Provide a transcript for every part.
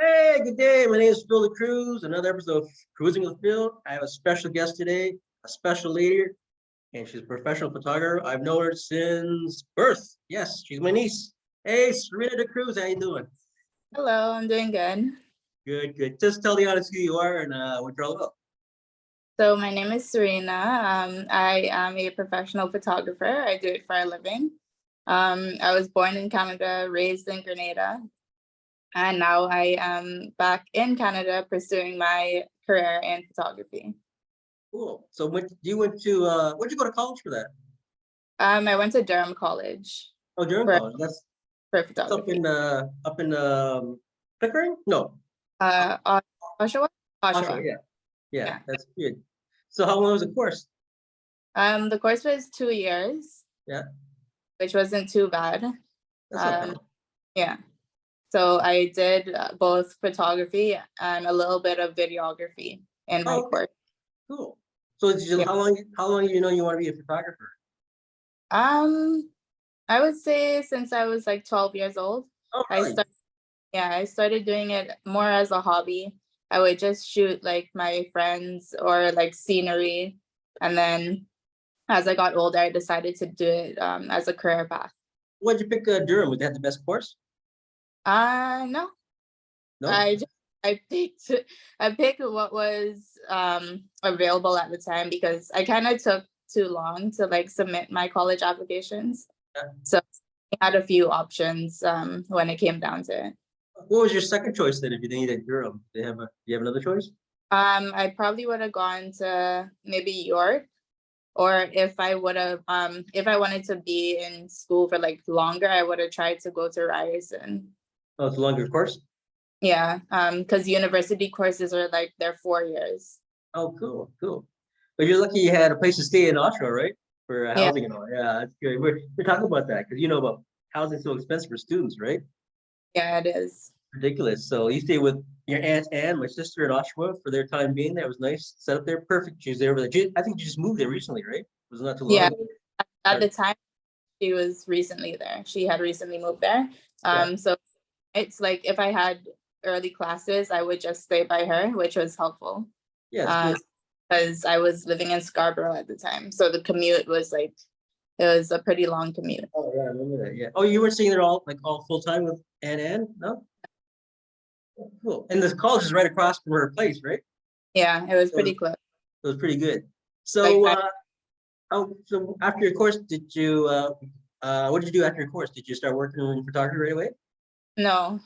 Hey, good day. My name is Phil D'Cruze. Another episode of Cruising with Phil. I have a special guest today, a special lady, and she's a professional photographer. I've known her since birth. Yes, she's my niece. Hey, Serena D'Cruze, how you doing? Hello, I'm doing good. Good, good. Just tell the audience who you are and what you're all about. So my name is Serena. I am a professional photographer. I do it for a living. I was born in Canada, raised in Grenada, and now I am back in Canada pursuing my career in photography. Cool. So you went to where'd you go to college for that? I went to Durham College Oh, Durham for, College. That's up photography. in Pickering? No, Oshawa? Oshawa. Oshawa. Yeah, yeah, Yeah. that's good. So how long was the course? The course was 2 years. Yeah. Which wasn't too bad. That's not bad. Yeah. So I did both photography and a little bit of videography in my Oh, okay. course. Cool. So Yeah. how long you know you want to be a photographer? I would say since I was like 12 years old. Oh, I really? started doing it more as a hobby. I would just shoot like my friends or like scenery. And then as I got older, I decided to do it as a career path. Why'd you pick Durham? Would they have the best course? No, No? I picked what was available at the time because I kind of took too long to like submit my college applications. Yeah. So I had a few options when it came down to it. What was your second choice then if you didn't get Durham? Do you have another choice? I probably would have gone to maybe York, or if I wanted to be in school for like longer, I would have tried to go to Ryerson. Oh, it's a longer course? Yeah, because university courses are like they're 4 years. Oh, cool, cool. But you're lucky you had a place to stay in Oshawa, right? For Yeah, housing and all. Yeah, that's good. We're talking about that because you know about housing so expensive for students, right? yeah, it is. Ridiculous. So you stay with your aunt Anne, my sister in Oshawa for their time being. That was nice. Set up there, perfect. She was there with I think you just moved there recently, right? It was not too long Yeah, ago. at the time she was recently there. She had recently moved there. Yeah. So it's like if I had early classes, I would just stay by her, which was helpful. Yeah, it's good. Because I was living in Scarborough at the time. So the commute was like it was a pretty long commute. Oh yeah, I remember that. Yeah. Oh, you were staying there all full time with Anne? No? Oh, cool. And the college is right across from her place, right? Yeah, it was So pretty close. it was pretty good. Like So so after your course, did you what did you do after your course? Did you start working in photography right away? no.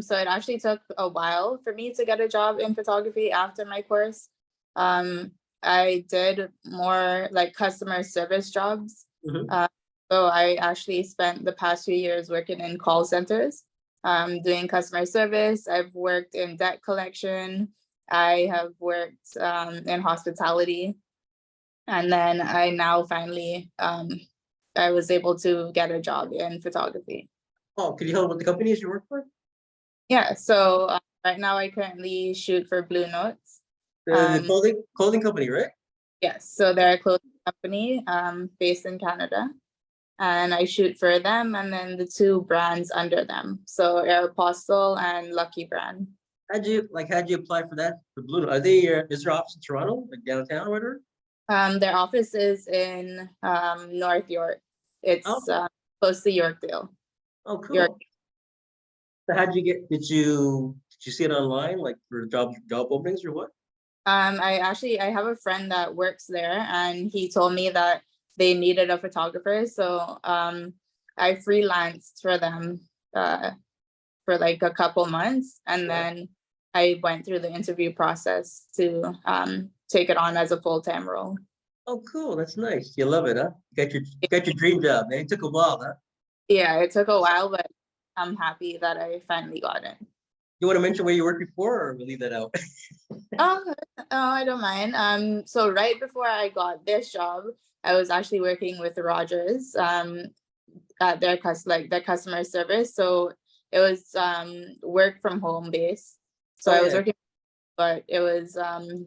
So it actually took a while for me to get a job in photography after my course. I did more like customer service jobs. Mhm. So I actually spent the past few years working in call centers, doing customer service. I've worked in debt collection. I have worked in hospitality. And then I now finally, I was able to get a job in photography. Oh, could you tell me what the companies you work for? Yeah, so right now I currently shoot for Blue Notes. The clothing company, right? Yes, so they're a clothing company based in Canada. And I shoot for them and then the two brands under them. So Aeropostale and Lucky Brand. How'd you apply for that for Blue Note? Are they is their office in Toronto, like downtown or whatever? Their office is in North York. It's Oh, close to Yorkdale. oh, York. cool. So how'd you get did you see it online like for job openings or what? I have a friend that works there and he told me that they needed a photographer. So I freelanced for them for like a couple months and Yeah. then I went through the interview process to take it on as a full-time role. Oh, cool. That's nice. You love it, huh? Got your dream job, man. It took a while, huh? Yeah, it took a while, but I'm happy that I finally got it. You want to mention where you worked before, or we'll leave that out? Oh, I don't mind. So right before I got this job, I was actually working with Rogers, at their customer service. So it was work from home based. So Oh I was yeah. working, but it was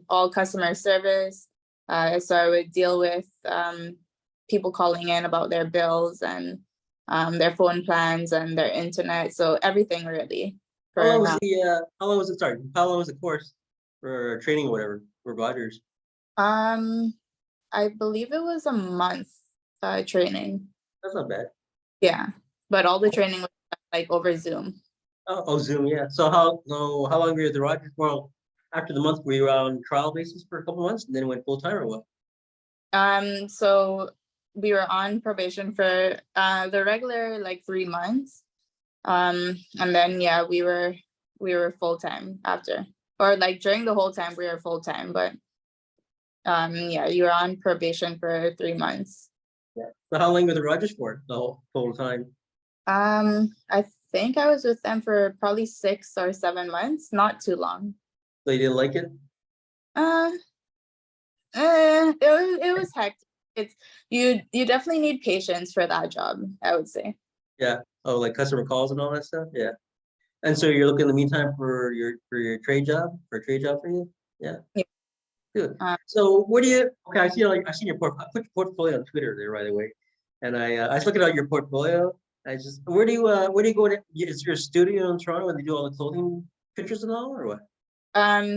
all customer service. So I would deal with people calling in about their bills and their phone plans and their internet. So everything really How long for was how long was it, sorry, how long was the course for training or whatever for Rogers? I believe it was a month training. That's not bad. Yeah, but all the training was like over Zoom. Oh, Zoom, yeah. So how long were you at the Rogers? Well, after the month, were you on trial basis for a couple months and then went full time or what? So we were on probation for the regular like 3 months. And then yeah, we were full time after, or like during the whole time we were full time, but yeah, you were on probation for 3 months. Yeah. So how long were the Rogers for the whole total time? I think I was with them for probably 6 or 7 months, not too long. So you didn't like it? Uh, it was hectic. It's you definitely need patience for that job, I would say. Yeah. Oh, like customer calls and all that stuff? Yeah. And so you're looking in the meantime for your trade job, for a trade job for you? Yeah. Yeah. Good. Uh, So what do you, okay, I see like I seen your I put your portfolio on Twitter there right away. And I was looking at your portfolio. I just where do you go to, is your studio in Toronto where they do all the clothing pictures and all or what?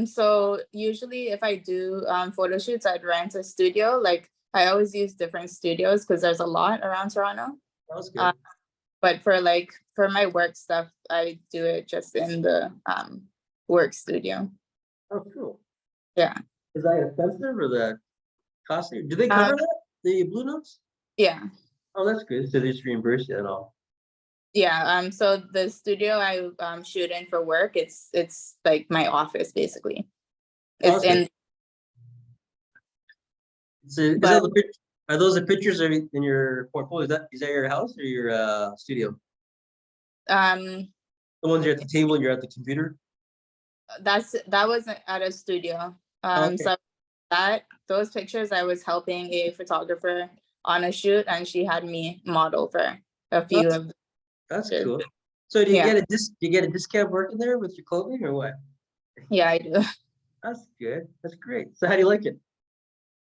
So usually if I do photo shoots, I'd rent a studio. Like I always use different studios because there's a lot around Toronto. That was Uh, good. but for my work stuff, I do it just in the work studio. Oh, cool. Yeah. Is that expensive or the costly? Do they Um, cover that? The Blue Notes? yeah. Oh, that's good. So they just reimburse you and all. Yeah. So the studio I shoot in for work, it's like my office basically. Oh, It's that's good. in, So is that but the picture? Are those the pictures in your portfolio? Is that your house or your studio? um The ones you're at the table and you're at the computer? that was at a studio. Oh, okay. So those pictures I was helping a photographer on a shoot, and she had me model for a few That's, of the that's pictures. cool. So do you Yeah, get do you get a discount working there with your clothing or what? yeah, I do. That's good. That's great. So how do you like it?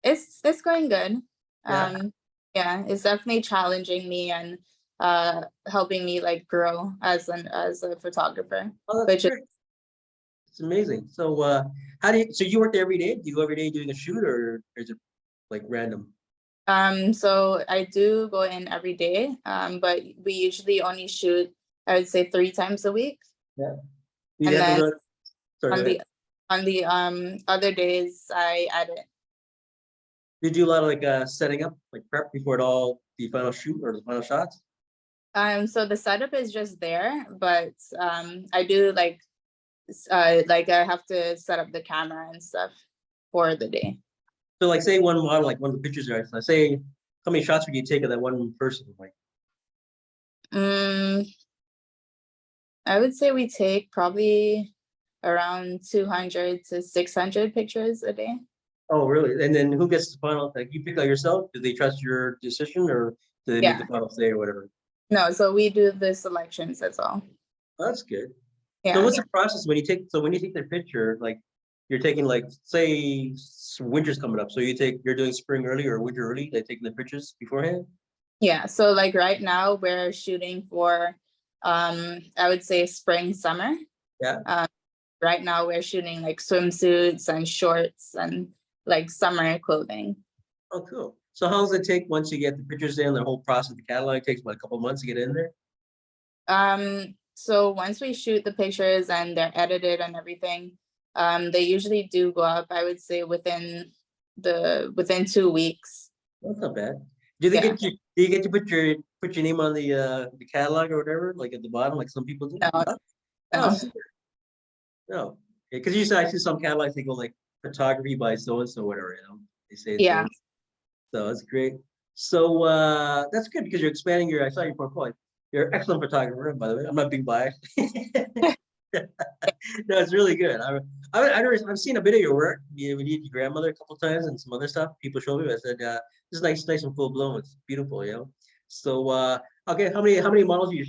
It's going good. Yeah. Yeah, it's definitely challenging me and helping me like grow as a photographer, Oh, that's which is great. It's amazing. So how do you, so you work there every day? Do you go every day doing a shoot or is it like random? so I do go in every day, but we usually only shoot, I would say, 3 times a week. Yeah. Do you And have to then run? Sorry, go on ahead. the other days I edit. Do you do a lot of like setting up, like prep before the final shoot or the final shots? So the setup is just there, but I do like I have to set up the camera and stuff for the day. So like say one model, like one of the pictures there, let's say how many shots would you take of that one person? Like, Mm, I would say we take probably around 200 to 600 pictures a day. oh, really? And then who gets the final? Like you pick out yourself? Do they trust your decision or do they make the Yeah, final say or whatever? no, so we do the selections as well. Oh, that's good. So Yeah. what's the process when you take, so when you take their picture, like you're taking like, say winter's coming up. So you're doing spring early or winter early, they taking the pictures beforehand? Yeah, so like right now we're shooting for I would say spring, summer. Yeah. Right now we're shooting like swimsuits and shorts and like summer clothing. Oh, cool. So how does it take once you get the pictures in, the whole process, the catalog takes what, a couple months to get in there? So once we shoot the pictures and they're edited and everything, they usually do go up, I would say within 2 weeks. That's not bad. Do they Yeah. get you, do you get to put your name on the catalog or whatever, like at the bottom, like some people do? No, Oh, oh, no. super. No. Because usually I see some catalogs, they go like photography by so and so, whatever, they say it's so. Yeah. So that's great. So that's good because you're expanding I saw your portfolio. You're an excellent photographer, by the way. I'm not being biased. No, it's really good. I've seen a bit of your work. We did your grandmother a couple times and some other stuff. People showed me. I said, this is nice and full blown. It's beautiful. So okay, how many models you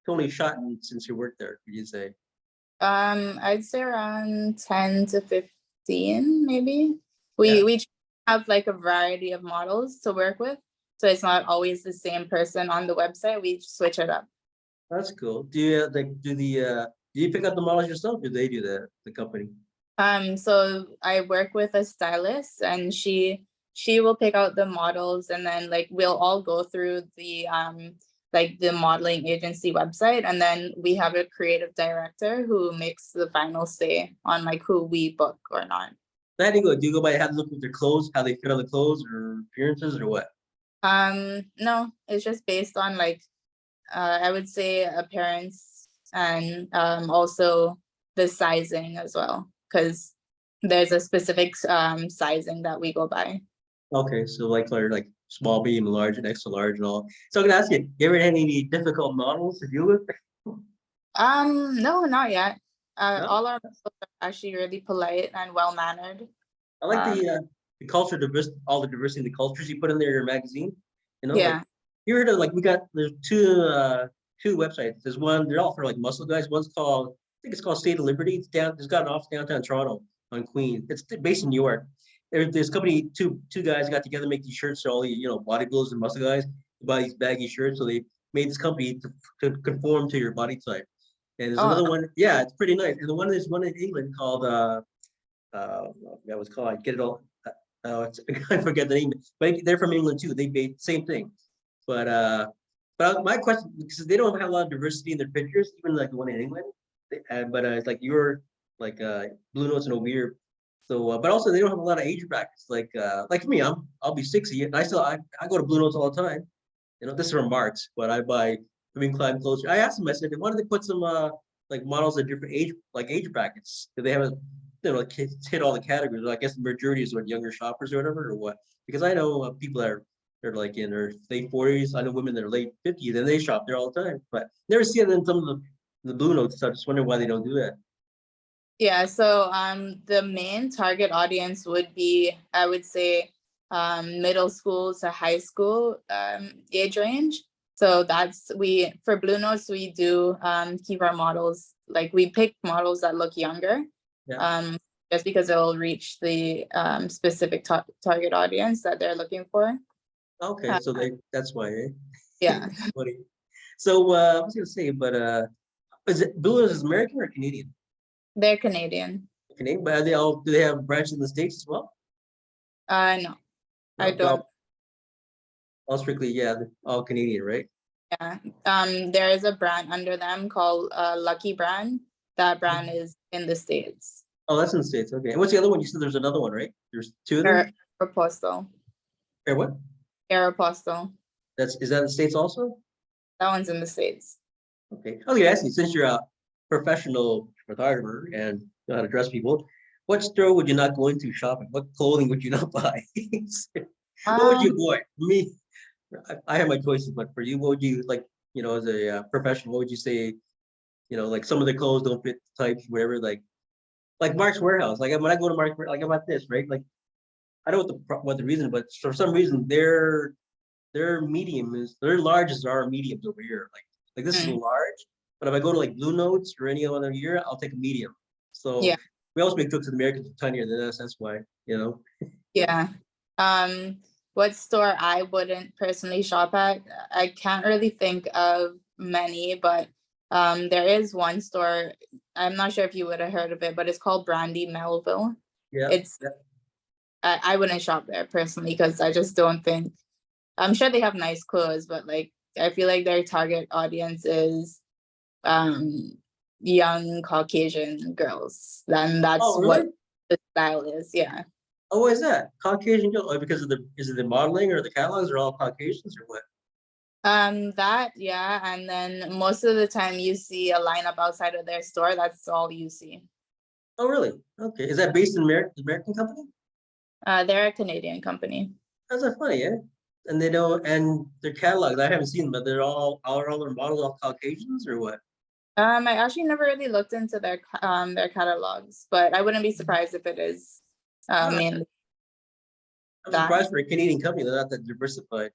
totally shot since you worked there? Would you say? I'd say around 10 to 15, maybe. Yeah, We have like a variety of models to work with. So it's not always the same person on the website. We switch it up. that's cool. Do you like do Do you pick up the models yourself, or do they do that, the company? So I work with a stylist, and she will pick out the models, and then like we'll all go through the like the modeling agency website, and then we have a creative director who makes the final say on like who we book or not. How do you go? Do you go by how they look with their clothes, how they fit on the clothes, or appearances, or what? No, it's just based on like I would say appearance, and also the sizing as well, because there's a specific sizing that we go by. Okay, so like for like small, medium, large, and extra large, and all. So I'm gonna ask you ever had any difficult models to deal with? No, not yet. No, All our models are actually really polite and well mannered. I like Um, the culture diversity, all the diversity in the cultures you put in there, your magazine. You know, like yeah, you heard of like there's two websites. There's one, they're all for like muscle guys. One's called, I think it's called State of Liberty. It's got an office downtown Toronto on Queen. It's based in New York. There's company, two guys got together, make these shirts for all the, bodybuilders and muscle guys to buy these baggy shirts. So they made this company to conform to your body type. And there's oh, another one, yeah, it's pretty nice. And there's one in England called that was called, I get it all. I forget the name, but they're from England too. They made same thing. But my question, because they don't have a lot of diversity in their pictures, even like the one in England. But it's like you're like Blue Notes and O'Meara. So, but also they don't have a lot of age brackets. Like me, I'll be 60, and I go to Blue Notes all the time. This is from Marks, but I buy Living Climb closer. I asked them, I said, why don't they put some like models at different age brackets? Do they have like hit all the categories? I guess the majority is what, younger shoppers or whatever, or what? Because I know people that they're like in their late 40s. I know women that are late 50s, and they shop there all the time. But never see it in some of the Blue Notes stuff. Just wondering why they don't do that. yeah. So the main target audience would be, I would say, middle school to high school age range. So for Blue Notes, we do keep our models, like we pick models that look younger, Yeah. just because it'll reach the specific target audience that they're looking for. Okay, so that's why, eh? Yeah, Funny. So I was gonna say, but is it Blue is American or Canadian? they're Canadian. Canadian, but do they have branches in the States as well? No, I No, they're don't. all strictly, yeah, they're all Canadian, right? Yeah. There is a brand under them called Lucky Brand. That brand is in the States. Oh, that's in the States. Okay. And what's the other one? You said there's another one, right? There's two of them? Aeropostale. Or what? Aeropostale. Is that in the States also? That one's in the States. Okay. I was gonna ask you, since you're a professional photographer and know how to dress people, what store would you not go into shopping? What clothing would you not buy? What would you avoid? Me, I have my choices, but for you, what would you like, as a professional, what would you say, like some of the clothes don't fit types, whatever, like Mark's Warehouse. Like when I go to Mark's, like about this, right? Like I don't know what the reason, but for some reason their large is our mediums over here. Like this is large, but if I go to like Blue Notes or any other year, I'll take a medium. So Yeah. we always make jokes that Americans are tinier than us. That's why, Yeah. What store I wouldn't personally shop at? I can't really think of many, but there is one store. I'm not sure if you would have heard of it, but it's called Brandy Melville. Yeah. It's Yeah. I wouldn't shop there personally because I just don't think, I'm sure they have nice clothes, but like I feel like their target audience is young Caucasian girls. Then that's Oh, what really? the style is. Yeah. Oh, what is that? Caucasian girl? Oh, because is it the modeling or the catalogs are all Caucasians or what? That, yeah, and then most of the time you see a lineup outside of their store. That's all you see. Oh, really? Okay. Is that based in American company? They're a Canadian company. That's so funny, yeah. And they don't, and their catalogs, I haven't seen them, but are all their models all Caucasians or what? I actually never really looked into their catalogs, but I wouldn't be surprised if it is No, mainly I'm that. surprised for a Canadian company, they're not that diversified.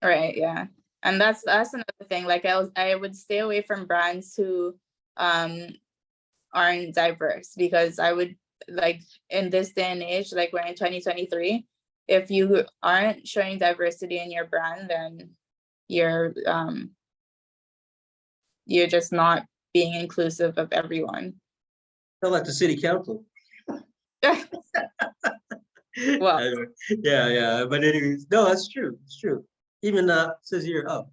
Right, yeah. And that's another thing. Like I would stay away from brands who aren't diverse, because I would, like, in this day and age, like we're in 2023, if you aren't showing diversity in your brand, then you're just not being inclusive of everyone. Tell that to city council. Well, Yeah. But anyways, no, that's true. It's true. Even says here, oh,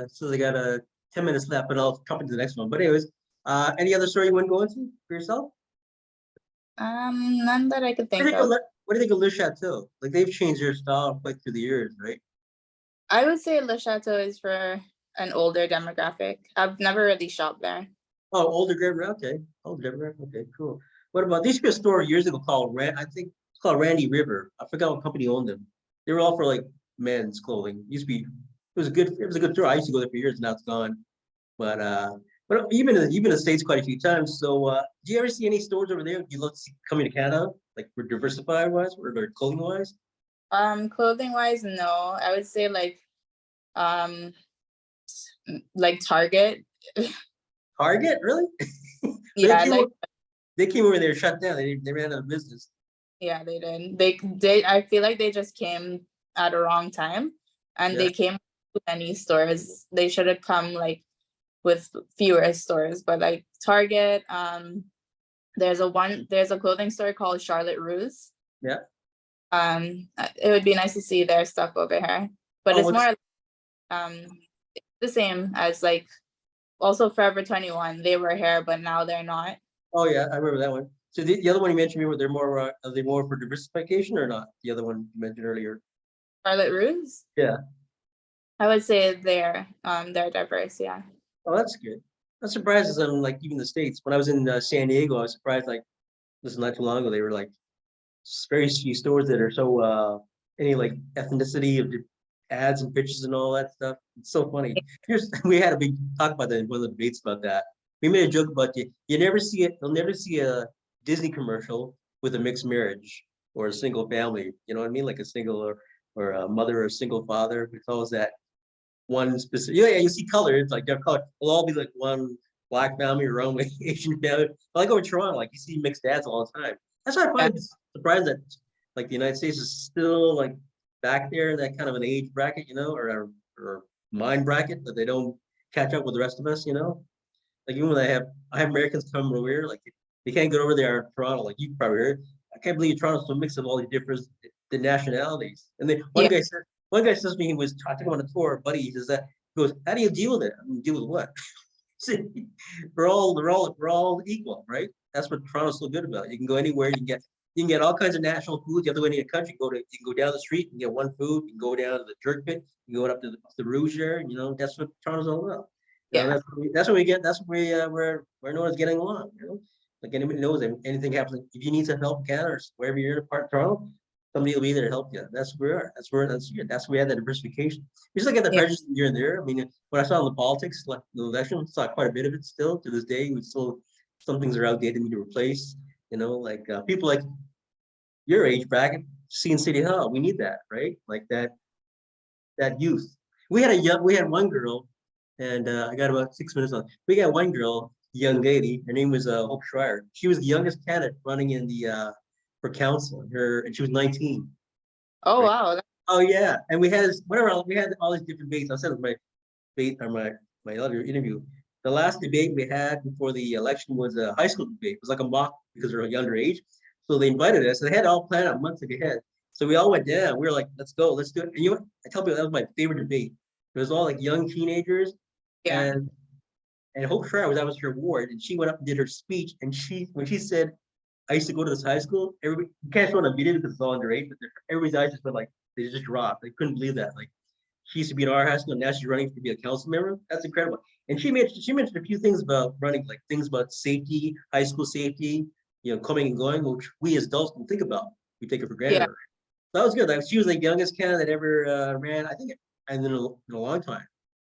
so they got 10 minutes left, but I'll come into the next one. But anyways, any other story you want to go into for yourself? none that I could think of. What do you think of Le Chateau? Like they've changed their style quite through the years, right? I would say Le Chateau is for an older demographic. I've never really shopped there. Oh, older demographic. Okay, older demographic. Okay, cool. What about these? A store years ago called I think it's called Randy River. I forgot what company owned them. They were all for like men's clothing. Used to be. It was a good store. I used to go there for years. Now it's gone. But even in the States quite a few times. So do you ever see any stores over there you love to see coming to Canada, like for diversified wise or clothing wise? Clothing wise, no. I would say like Target. Target, really? Yeah, they came over there, shut down. They ran out of business. Yeah, they did. They I feel like they just came at a wrong time, and they came with many stores. They should have come like with fewer stores, but like Target. There's a clothing store called Charlotte Russe. Yeah. It would be nice to see their stuff over here, but it's more the same as like also Forever 21. They were here, but now they're not. Oh yeah, I remember that one. So the other one you mentioned, are they more for diversification or not? The other one you mentioned earlier. Charlotte Russe? Yeah. I would say they're diverse, yeah. Oh, that's good. I'm surprised as I'm like even the States. When I was in San Diego, I was surprised like this is not too long ago. They were like very few stores that are so any like ethnicity of the ads and pictures and all that stuff. It's so funny. We had a big talk about that in one of the debates about that. We made a joke about you never see it. You'll never see a Disney commercial with a mixed marriage or a single family. You know what I mean? Like a single or a mother or a single father. We call that one specific. Yeah, you see colors like their color. It'll all be like one black family or one Asian family. But like over Toronto, like you see mixed dads all the time. That's why I find it surprised that like the United States is still like back there in that kind of an age bracket, or mind bracket that they don't catch up with the rest of us, Like even when I have Americans come over here, like they can't get over there in Toronto, like you probably heard. I can't believe Toronto's so mixed of all the different the nationalities. And then one guy says to me, he was talking on a tour, buddy, he says that he goes, how do you deal with it? I mean, deal with what? we're all equal, right? That's what Toronto's so good about. You can go anywhere, you can get all kinds of national foods. You have to go into the country, you can go down the street and get one food, you can go down to the jerk pit, you can go up to the Rouge there, that's what Toronto's all about. That's what we get. That's what we're known as getting along. Like anybody knows that anything happens. If you need some help in Canada or wherever you're in a part of Toronto, somebody will be there to help you. That's where we are. That's where we have that diversification. We still get the prejudice here and there. I mean, when I saw in the politics, like the election, saw quite a bit of it still to this day. Some things are outdated, need to replace. Like people like your age bracket, seeing City Hall, we need that, right? Like that youth. We had one girl. And I got about 6 minutes on. We got one girl, young lady. Her name was Hope Schreier. She was the youngest candidate running in the for council. And she was 19. Oh right? wow! Oh yeah. And we had all these different debates. I said it was my other interview. The last debate we had before the election was a high school debate. It was like a mock because they're a younger age. So they invited us. And they had it all planned out months ahead. So we all went down. We were like, let's go, let's do it. And I tell people that was my favorite debate. It was all like young teenagers. Yeah. And Hope Schreier that was her ward, and she went up and did her speech. And when she said, "I used to go to this high school," everybody, you can't show it on video because it's all underage, but everybody's eyes just went like they just dropped. They couldn't believe that. Like she used to be in our high school, and now she's running to be a council member. That's incredible. And she mentioned a few things about running, like things about safety, high school safety, coming and going, which we as adults don't think about. We take it for granted. Yeah. So that was good. Like she was the youngest candidate that ever ran. I think, and in a long time.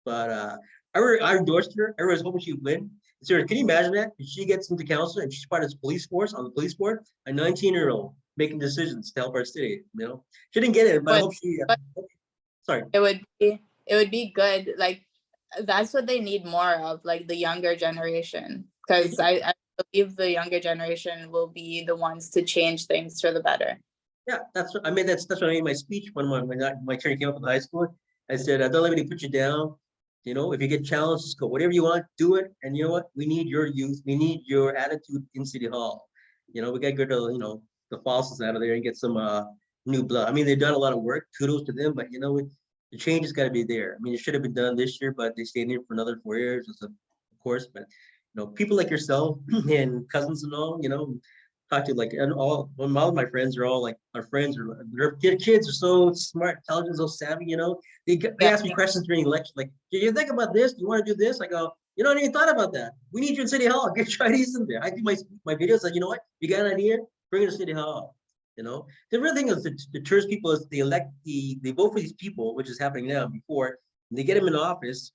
But I endorsed her. Everyone was hoping she would win. Seriously, can you imagine that? If she gets into council and she's part of this police force on the police board, a 19-year-old making decisions to help our city. She didn't get it, but I hope she. Sorry. It would be good. Like that's what they need more of, like the younger generation, because I believe the younger generation will be the ones to change things for the better. Yeah, that's what I made. That's what I made my speech when my attorney came up in high school. I said, "Don't let me put you down. You know, if you get challenged, just go, whatever you want, do it. And you know what? We need your youth. We need your attitude in City Hall. You know, we got to get the fossils out of there and get some new blood. I mean, they've done a lot of work. Kudos to them, but you know, the change has got to be there. I mean, it should have been done this year, but they stayed in for another 4 years, of course. But you know, people like yourself and cousins and all, you know, talk to like and all of my friends are all like our friends are their kids are so smart, intelligent, so savvy, you know. They ask me questions during lecture, like, do you think about this? Do you want to do this? I go, you know, I didn't even thought about that. We need you in City Hall. Get Chinese in there. I do my videos, like, you know what? You got an idea? Bring it to City Hall. You know, the real thing is that deters people is they vote for these people, which is happening now. Before they get them in office,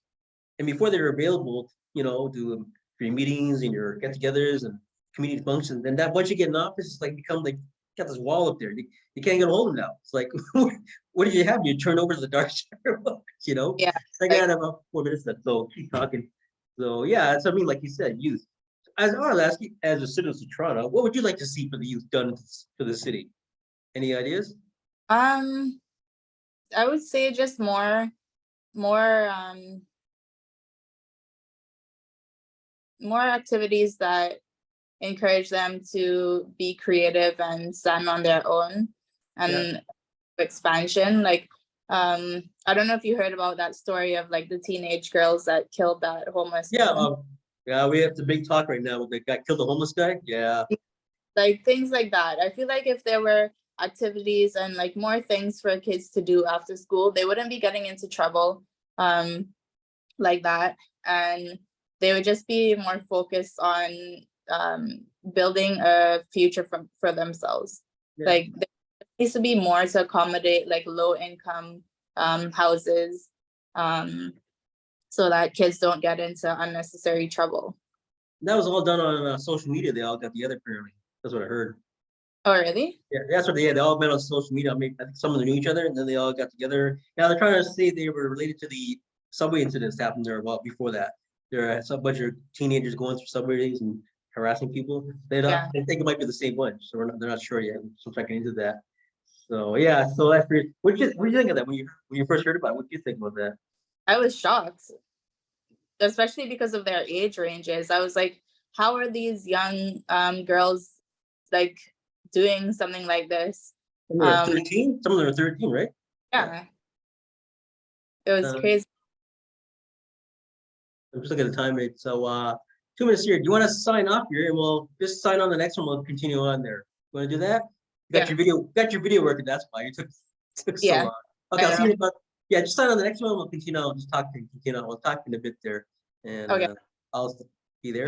and before they're available, you know, do your meetings and your get-togethers and community functions, and that once you get in office, it's like become like got this wall up there. You can't get a hold of them now. It's like, what do you have? You turn over to the dark side, you know? Yeah. I got about 4 minutes left, so keep talking. So yeah, that's what I mean. Like you said, youth. As I was asking, as a citizen of Toronto, what would you like to see for the youth done to the city? Any ideas? I would say just more activities that encourage them to be creative and stand on their own, and expansion. Like, I don't know if you heard about that story of like the teenage girls that killed that homeless man. Yeah, we have the big talk right now with the guy killed the homeless guy. Yeah. Like things like that. I feel like if there were activities and like more things for kids to do after school, they wouldn't be getting into trouble like that, and they would just be more focused on building a future for themselves. Yeah. Like there needs to be more to accommodate like low income houses, so that kids don't get into unnecessary trouble. That was all done on social media. They all got together apparently. That's what I heard. Oh, really? Yeah, that's what they all met on social media. I mean, I think some of them knew each other, and then they all got together. Yeah, they're trying to say they were related to the subway incidents happened there. Well, before that, there are a bunch of teenagers going through subways and harassing people. They don't. Yeah. They think it might be the same one, so they're not sure yet. So checking into that. So yeah, so that's pretty. What do you think of that when you first heard about it? What do you think about that? I was shocked, especially because of their age ranges. I was like, how are these young girls like doing something like this? Some of them are 13. Some of them are 13, right? Yeah. It was crazy. I'm just looking at the time rate. So 2 minutes here. Do you want to sign off here, and we'll just sign on the next one? We'll continue on there. You want to do that? You got your video working. That's why you took so long. Okay, I'll see you about. Yeah, just sign on the next one. We'll continue. I'll just continue on. We'll talk in a bit there, and I'll be there.